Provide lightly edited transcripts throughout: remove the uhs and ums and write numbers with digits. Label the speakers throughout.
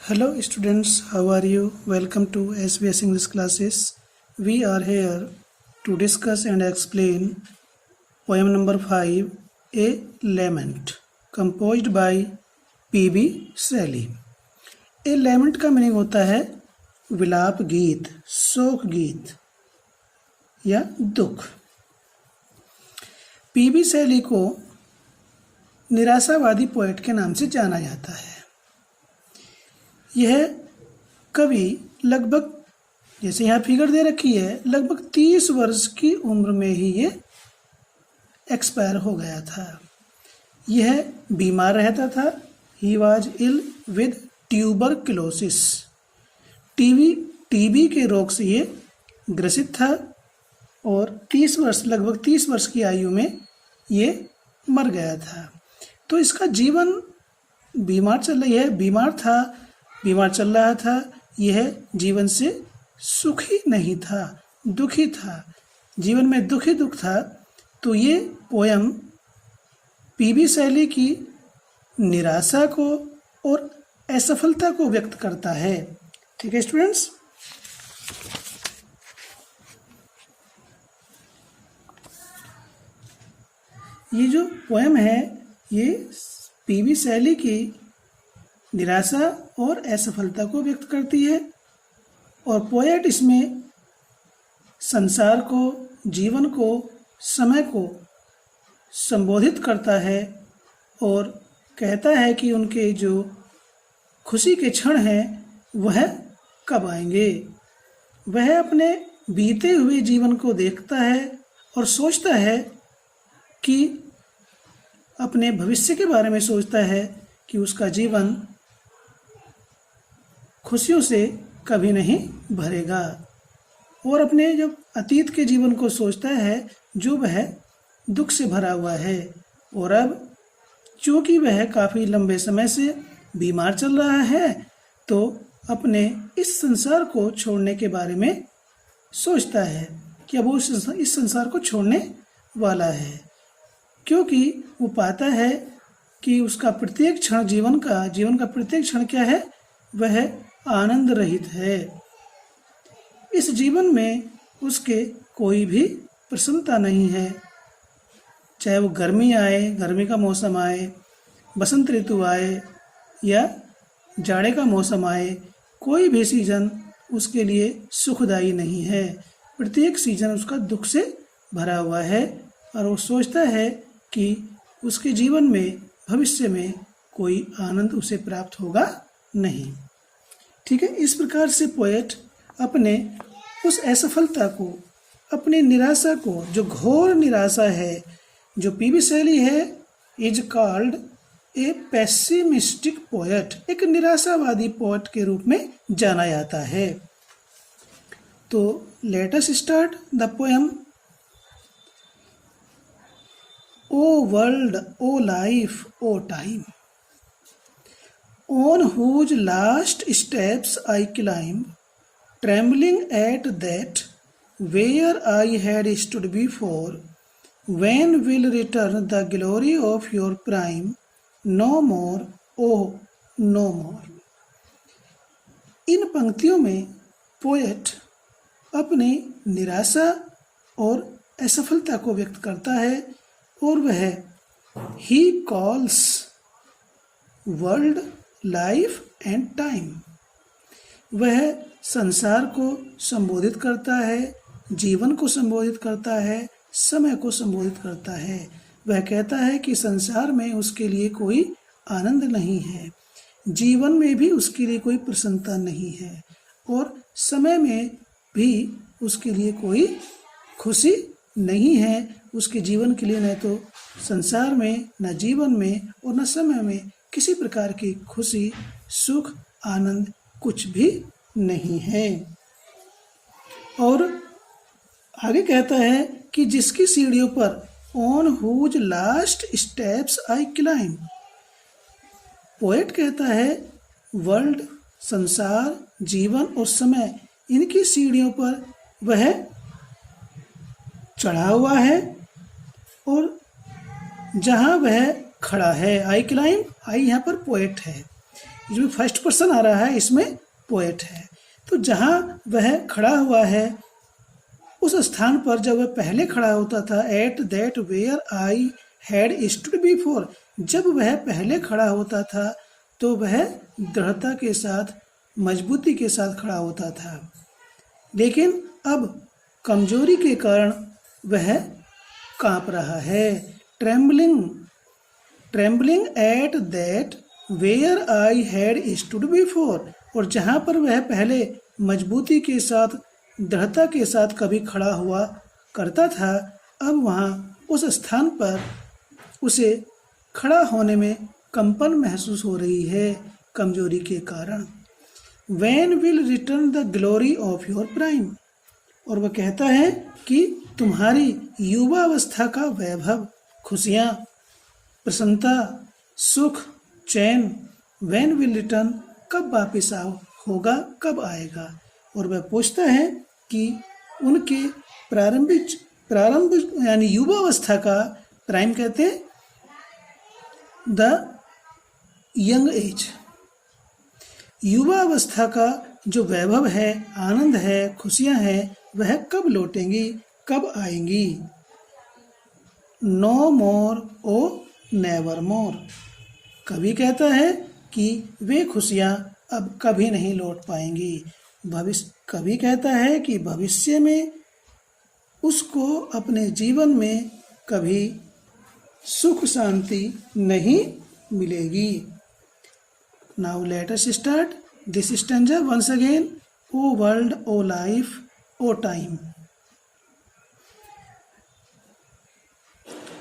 Speaker 1: Hello students, how are you? Welcome to SBS English classes. We are here to discuss and explain poem number 5, A Lament, composed by P.B. Shelley. A lament का meaning होता है विलाप गीत, शोक गीत या दुख। PB Shelley को निराशावादी पोएट के नाम से जाना जाता है। यह कवि लगभग, जैसे यहाँ फिगर दे रखी है, लगभग 30 वर्ष की उम्र में ही ये एक्सपायर हो गया था। यह बीमार रहता था। He was ill with tuberculosis, TB के रोग से ये ग्रसित था और लगभग 30 वर्ष की आयु में ये मर गया था। तो इसका जीवन बीमार चल रहा था। यह जीवन से सुखी नहीं था, दुखी था, जीवन में दुख था। तो ये पोयम पीबी शैली की निराशा को और असफलता को व्यक्त करता है। ठीक है स्टूडेंट्स, ये जो पोयम है ये पीबी शैली की निराशा और असफलता को व्यक्त करती है और पोएट इसमें संसार को, जीवन को, समय को संबोधित करता है और कहता है कि उनके जो खुशी के क्षण हैं वह कब आएंगे। वह अपने बीते हुए जीवन को देखता है और सोचता है कि अपने भविष्य के बारे में सोचता है कि उसका जीवन खुशियों से कभी नहीं भरेगा और अपने जब अतीत के जीवन को सोचता है जो वह दुख से भरा हुआ है। और अब चूँकि वह काफ़ी लंबे समय से बीमार चल रहा है तो अपने इस संसार को छोड़ने के बारे में सोचता है कि अब वो इस संसार को छोड़ने वाला है, क्योंकि वो पाता है कि उसका प्रत्येक क्षण जीवन का प्रत्येक क्षण क्या है, वह आनंद रहित है। इस जीवन में उसके कोई भी प्रसन्नता नहीं है। चाहे वो गर्मी का मौसम आए, बसंत ऋतु आए या जाड़े का मौसम आए, कोई भी सीजन उसके लिए सुखदायी नहीं है। प्रत्येक सीजन उसका दुख से भरा हुआ है और वो सोचता है कि उसके जीवन में भविष्य में कोई आनंद उसे प्राप्त होगा नहीं। ठीक है, इस प्रकार से पोएट अपने उस असफलता को, अपनी निराशा को, जो घोर निराशा है, जो पीबी शैली है, is called a pessimistic poet, एक निराशावादी पोएट के रूप में जाना जाता है। तो let us start the poem. O world, O life, O time, on whose last steps I climb, trembling at that where I had stood before. When will return the glory of your prime? No more, oh no more. इन पंक्तियों में poet अपनी निराशा और असफलता को व्यक्त करता है और वह he calls world, life and time, वह संसार को संबोधित करता है, जीवन को संबोधित करता है, समय को संबोधित करता है। वह कहता है कि संसार में उसके लिए कोई आनंद नहीं है, जीवन में भी उसके लिए कोई प्रसन्नता नहीं है और समय में भी उसके लिए कोई खुशी नहीं है। उसके जीवन के लिए न तो संसार में, न जीवन में और न समय में किसी प्रकार की खुशी, सुख, आनंद कुछ भी नहीं है। और आगे कहता है कि जिसकी सीढ़ियों पर, on whose last steps I climb, poet कहता है वर्ल्ड, संसार, जीवन और समय, इनकी सीढ़ियों पर वह चढ़ा हुआ है और जहाँ वह खड़ा है। आई क्लाइम, आई यहाँ पर पोएट है। इसमें फर्स्ट पर्सन आ रहा है, इसमें पोएट है। तो जहाँ वह खड़ा हुआ है उस स्थान पर जब वह पहले खड़ा होता था, at that where I had stood before, जब वह पहले खड़ा होता था तो वह दृढ़ता के साथ, मजबूती के साथ खड़ा होता था। लेकिन अब कमजोरी के कारण वह कांप रहा है। Trembling at that where I had stood before, और जहाँ पर वह पहले मजबूती के साथ, दृढ़ता के साथ कभी खड़ा हुआ करता था, अब वहाँ उस स्थान पर उसे खड़ा होने में कंपन महसूस हो रही है कमजोरी के कारण। When will return the glory of your prime, और वह कहता है कि तुम्हारी युवावस्था का वैभव, खुशियाँ, प्रसन्नता, सुख, चैन, when will return, कब वापिस होगा, कब आएगा। और वह पूछता है कि उनके प्रारंभ यानी युवावस्था का, प्राइम कहते हैं द यंग एज, युवावस्था का जो वैभव है, आनंद है, खुशियां हैं, वह कब लौटेंगी, कब आएंगी। नो मोर ओ नेवर मोर, कभी कहता है कि वे खुशियां अब कभी नहीं लौट पाएंगी। भविष्य कभी कहता है कि भविष्य में उसको अपने जीवन में कभी सुख शांति नहीं मिलेगी। Now let us start this stanza once again. O world, O life, O time,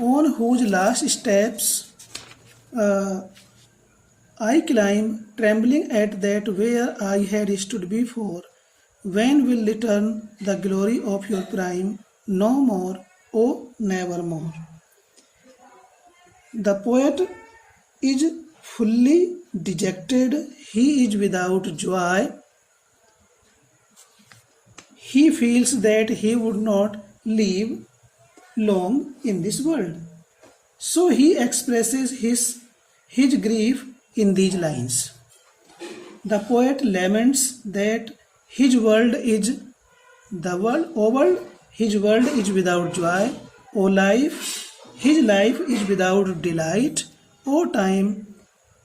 Speaker 1: on whose last steps I climb, trembling at that where I had stood before. When will return the glory of your prime? No more, O never more. The poet is fully dejected, he is without joy, he feels that he would not live long in this world. So he expresses his grief in these lines. The poet laments that his world is his world is without joy. O life, his life is without delight. O time,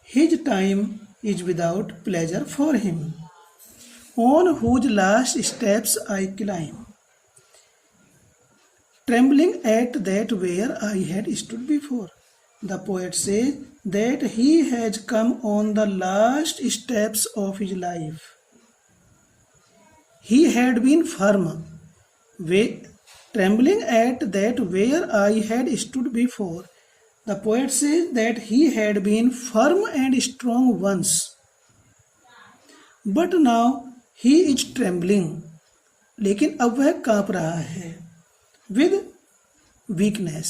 Speaker 1: his time is without pleasure for him. On whose last steps I climb, trembling at that where I had stood before. The poet says that he has come on the last steps of his life. He had been firm, trembling at that where I had stood before. The poet says that he had been firm and strong once, but now he is trembling. लेकिन अब वह कांप रहा है with weakness.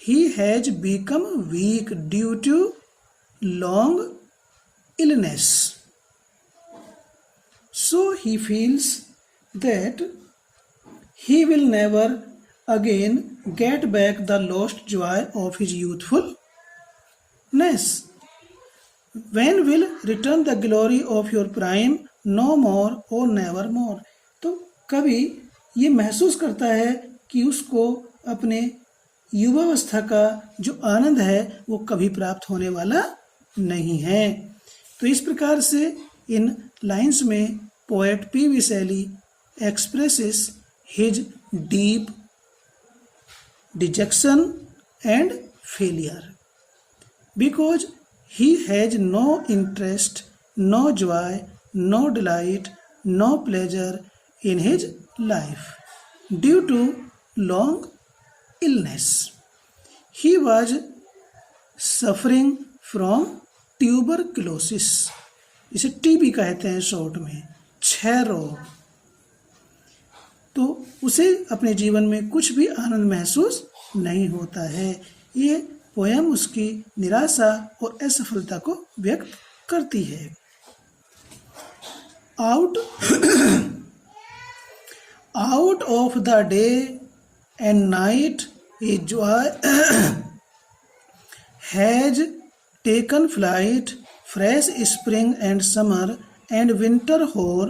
Speaker 1: He has become weak due to long illness. So he feels that he will never again get back the lost joy of his youthfulness. When will return the glory of your prime? No more or never more. तो कभी ये महसूस करता है कि उसको अपने युवावस्था का जो आनंद है वो कभी प्राप्त होने वाला नहीं है। तो इस प्रकार से इन लाइंस में पोएट पी.वी. शैली expresses his deep dejection and failure, because he has no interest, no joy, no delight, no pleasure in his life due to long illness. He was suffering from tuberculosis, इसे TB कहते हैं short में, क्षय रोग। तो उसे अपने जीवन में कुछ भी आनंद महसूस नहीं होता है। ये पोयम उसकी निराशा और असफलता को व्यक्त करती है। Out of the day and night a joy has taken flight fresh spring and summer and winter hoar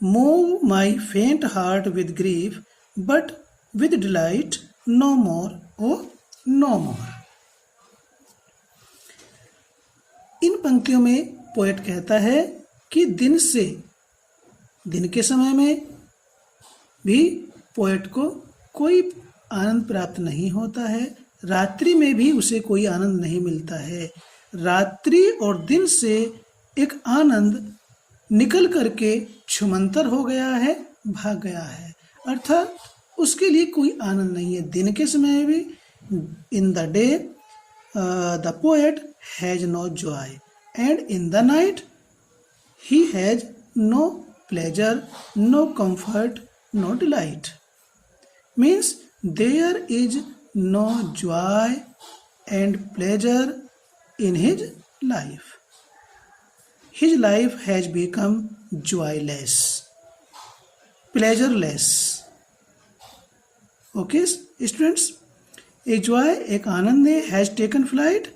Speaker 1: move my faint heart with grief, but with delight no more, oh no more. इन पंक्तियों में poet कहता है कि दिन के समय में भी पोएट को कोई आनंद प्राप्त नहीं होता है, रात्रि में भी उसे कोई आनंद नहीं मिलता है। रात्रि और दिन से एक आनंद निकल करके छुमंतर हो गया है, भाग गया है, अर्थात उसके लिए कोई आनंद नहीं है। दिन के समय भी in the day the poet has no joy and in the night he has no pleasure, no comfort, no delight. Means there is no joy and pleasure in his life. His life has become joyless, pleasureless. Okay, students, a joy एक आनंद है, has taken flight,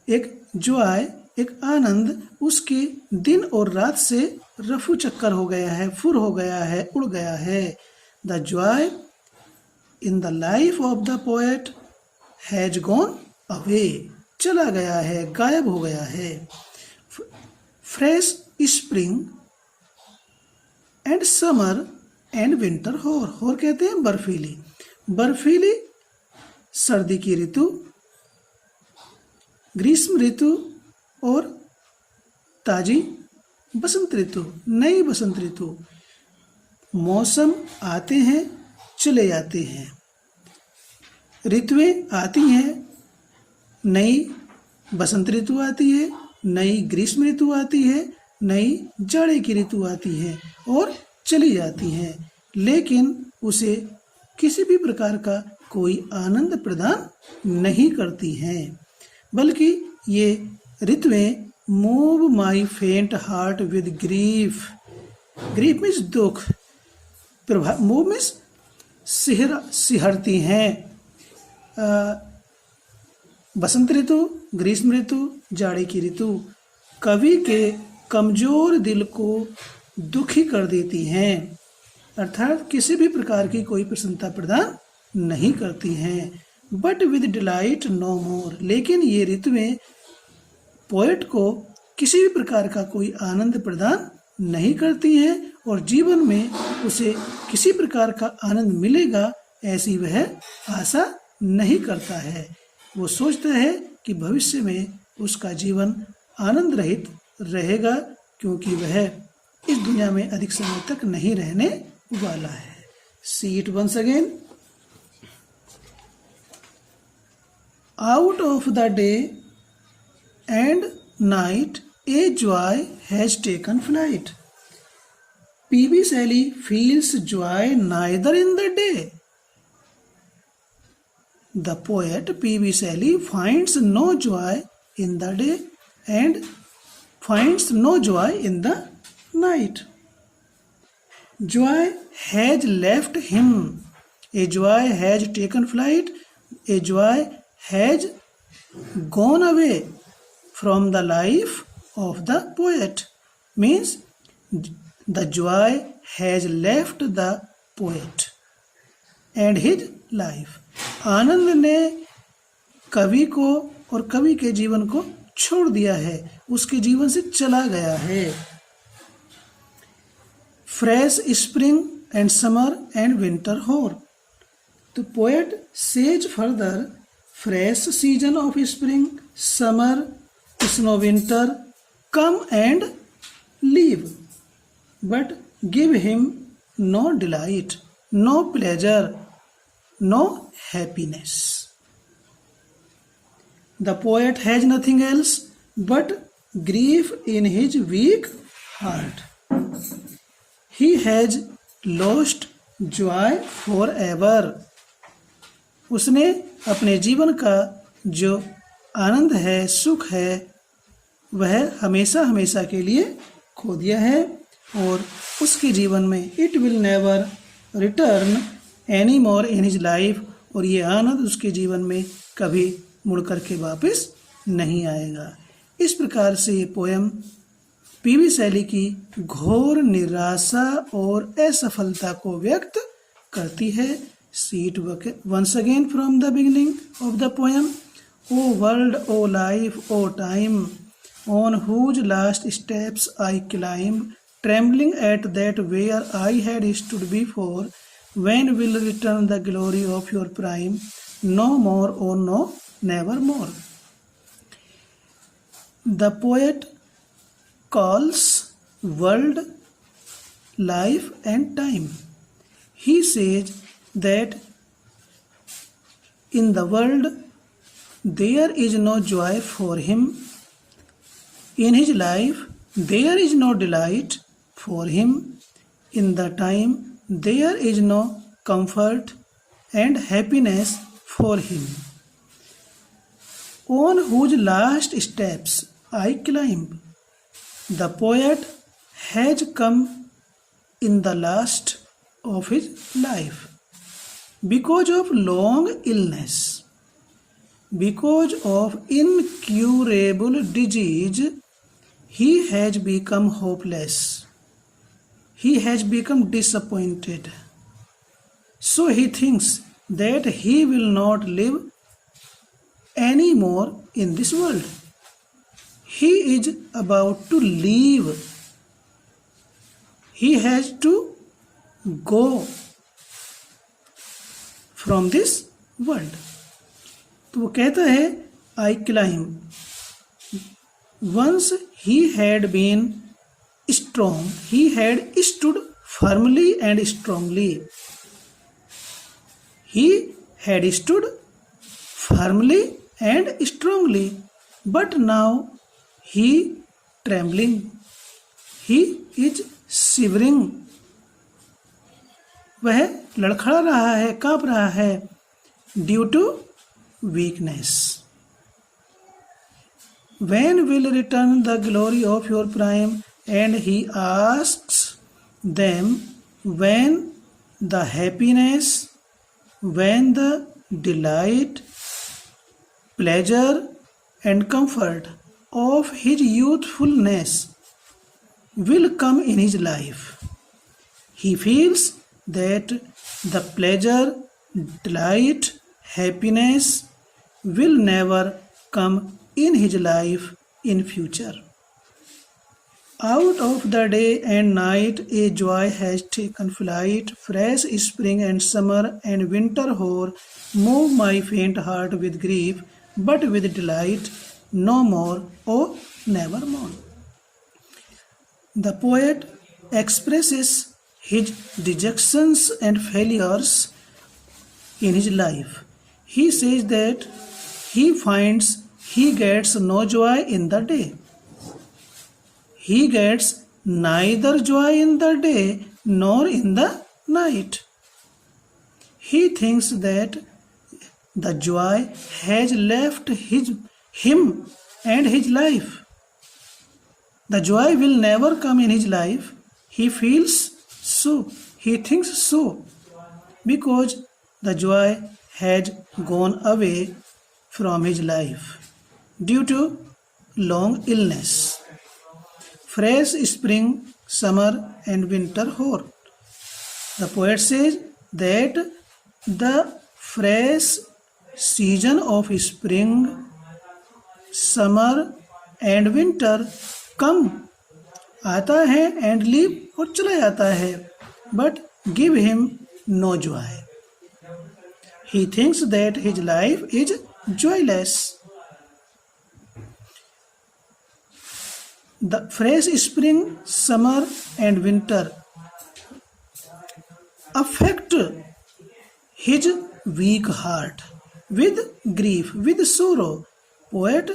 Speaker 1: एक joy एक आनंद उसके दिन और रात से रफू चक्कर हो गया है, फुर हो गया है, उड़ गया है। The joy in the life of the poet has gone away, चला गया है, गायब हो गया है। Fresh spring and summer and winter होर कहते हैं बर्फीली सर्दी की ऋतु, ग्रीष्म ऋतु और ताजी बसंत ऋतु, नई बसंत ऋतु। मौसम आते हैं, चले जाते हैं, ऋतुएं आती हैं, नई बसंत ऋतु आती है, नई ग्रीष्म ऋतु आती है, नई जाड़े की ऋतु आती है और चली जाती हैं, लेकिन उसे किसी भी प्रकार का कोई आनंद प्रदान नहीं करती हैं, बल्कि ये ऋतुएं मूव माई फेंट heart with grief. Grief means दुख, मूव मीन्स सिहरती हैं। बसंत ऋतु, ग्रीष्म ऋतु, जाड़े की ऋतु कवि के कमजोर दिल को दुखी कर देती हैं, अर्थात किसी भी प्रकार की कोई प्रसन्नता प्रदान नहीं करती हैं। बट विद डिलाइट नो मोर, लेकिन ये ऋतुएं पोएट को किसी भी प्रकार का कोई आनंद प्रदान नहीं करती हैं और जीवन में उसे किसी प्रकार का आनंद मिलेगा ऐसी वह आशा नहीं करता है। वो सोचता है कि भविष्य में उसका जीवन आनंद रहित रहेगा, क्योंकि वह इस दुनिया में अधिक समय तक नहीं रहने वाला है। See it once again. Out of the day and night a joy has taken flight. P B. Shelley feels joy neither in the day. The poet P.B. Shelley finds no joy in the day and finds no joy in the night. Joy has left him. A joy has taken flight. A joy has gone away from the life of the poet. Means the joy has left the poet and his life. आनंद ने कवि को और कवि के जीवन को छोड़ दिया है, उसके जीवन से चला गया है। Fresh spring and summer and winter hoar. तो poet says further fresh season of spring, summer, snow winter come and leave, but give him no delight, no pleasure, no happiness. The poet has nothing else but grief in his weak heart. He has lost joy forever. उसने अपने जीवन का जो आनंद है, सुख है, वह हमेशा हमेशा के लिए खो दिया है और उसके जीवन में it will never return any more in his life, और ये आनंद उसके जीवन में कभी मुड़ कर के वापस नहीं आएगा। इस प्रकार से ये पोयम पीवी शैली की घोर निराशा और असफलता को व्यक्त करती है। See it once again from the beginning of the poem. O world, O life, O time, on whose last steps I climb, trembling at that where I had stood before, when will return the glory of your prime? No more, oh no, never more. The poet calls world, life and time. He says that in the world there is no joy for him, in his life there is no delight for him, in the time there is no comfort and happiness for him. On whose last steps I climb. The poet has come in the last of his life. Because of long illness, because of incurable disease, he has become hopeless. He has become disappointed. So he thinks that he will not live any more in this world. He is about to leave. He has to go from this world. तो वो कहता है I climb. Once he had been strong, he had stood firmly and strongly. He had stood firmly and strongly, but now he trembling, he is shivering. वह लड़खड़ा रहा है, कांप रहा है, due to weakness. When will return the glory of your prime? And he asks them when the happiness, when the delight, pleasure and comfort of his youthfulness will come in his life. He feels that the pleasure, delight, happiness will never come in his life in future. Out of the day and night a joy has taken flight, fresh spring and summer and winter hoar move my faint heart with grief, but with delight no more, oh never more. The poet expresses his dejections and failures in his life. He says that he finds he gets no joy in the day. He gets neither joy in the day nor in the night. He thinks that the joy has left him and his life. The joy will never come in his life. He feels so, he thinks so, because the joy had gone away from his life due to long illness. Fresh spring, summer and winter hoar. The poet says that the fresh season of spring, summer and winter come, आता है and leave और चला जाता है, but give him no joy. He thinks that his life is joyless. The fresh spring, summer and winter affect his weak heart with grief, with sorrow. Poet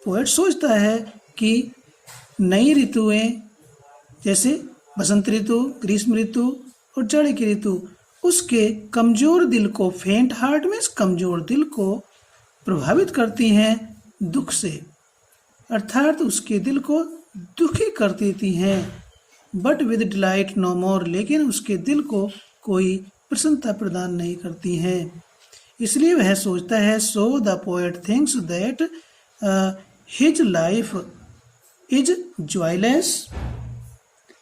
Speaker 1: सोचता है कि नई ऋतुएं जैसे बसंत ऋतु, ग्रीष्म ऋतु और जाड़े की ऋतु उसके कमजोर दिल को, फेंट हार्ट में कमजोर दिल को प्रभावित करती हैं दुख से, अर्थात उसके दिल को दुखी कर देती हैं। बट विद डिलाइट नो मोर, लेकिन उसके दिल को कोई प्रसन्नता प्रदान नहीं करती हैं। इसलिए वह सोचता है, so the poet thinks that his life is joyless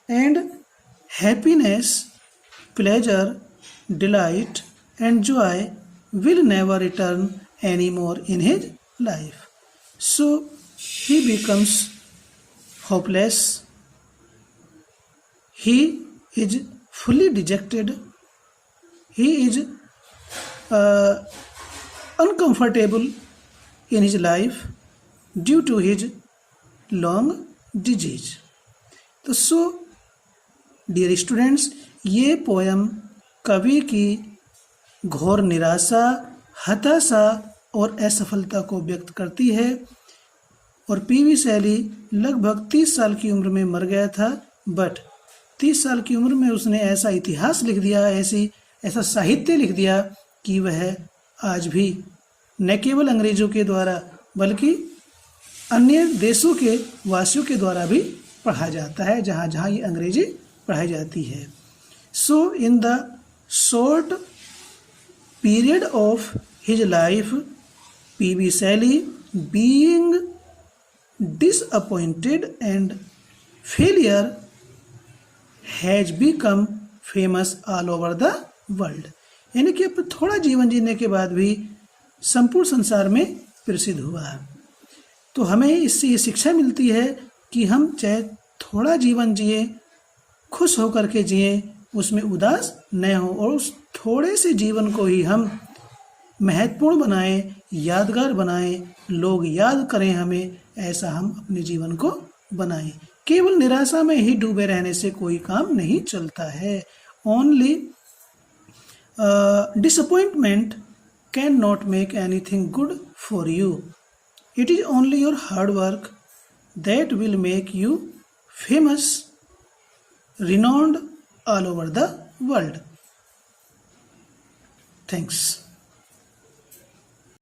Speaker 1: and happiness, pleasure, delight and joy will never return anymore in his life. So he becomes hopeless. He is fully dejected. He is uncomfortable in his life due to his long disease. तो so dear students, ये poem कवि की घोर निराशा, हताशा और असफलता को व्यक्त करती है। और पीवी शैली लगभग 30 साल की उम्र में मर गया था, बट 30 साल की उम्र में उसने ऐसा इतिहास लिख दिया, ऐसा साहित्य लिख दिया कि वह आज भी न केवल अंग्रेजों के द्वारा बल्कि अन्य देशों के वासियों के द्वारा भी पढ़ा जाता है, जहाँ जहाँ ये अंग्रेजी पढ़ाई जाती है। So in the short period of his life, P V Shelley being disappointed and failure has become famous all over the world। यानी कि अब थोड़ा जीवन जीने के बाद भी संपूर्ण संसार में प्रसिद्ध हुआ। तो हमें इससे ये शिक्षा मिलती है कि हम चाहे थोड़ा जीवन जिए, खुश होकर के जिए, उसमें उदास न हो, और उस थोड़े से जीवन को ही हम महत्वपूर्ण बनाएं, यादगार बनाएं, लोग याद करें हमें, ऐसा हम अपने जीवन को बनाएं। केवल निराशा में ही डूबे रहने से कोई काम नहीं चलता है। Only disappointment can not make anything good for you. It is only your hard work that will make you famous, renowned all over the world. Thanks.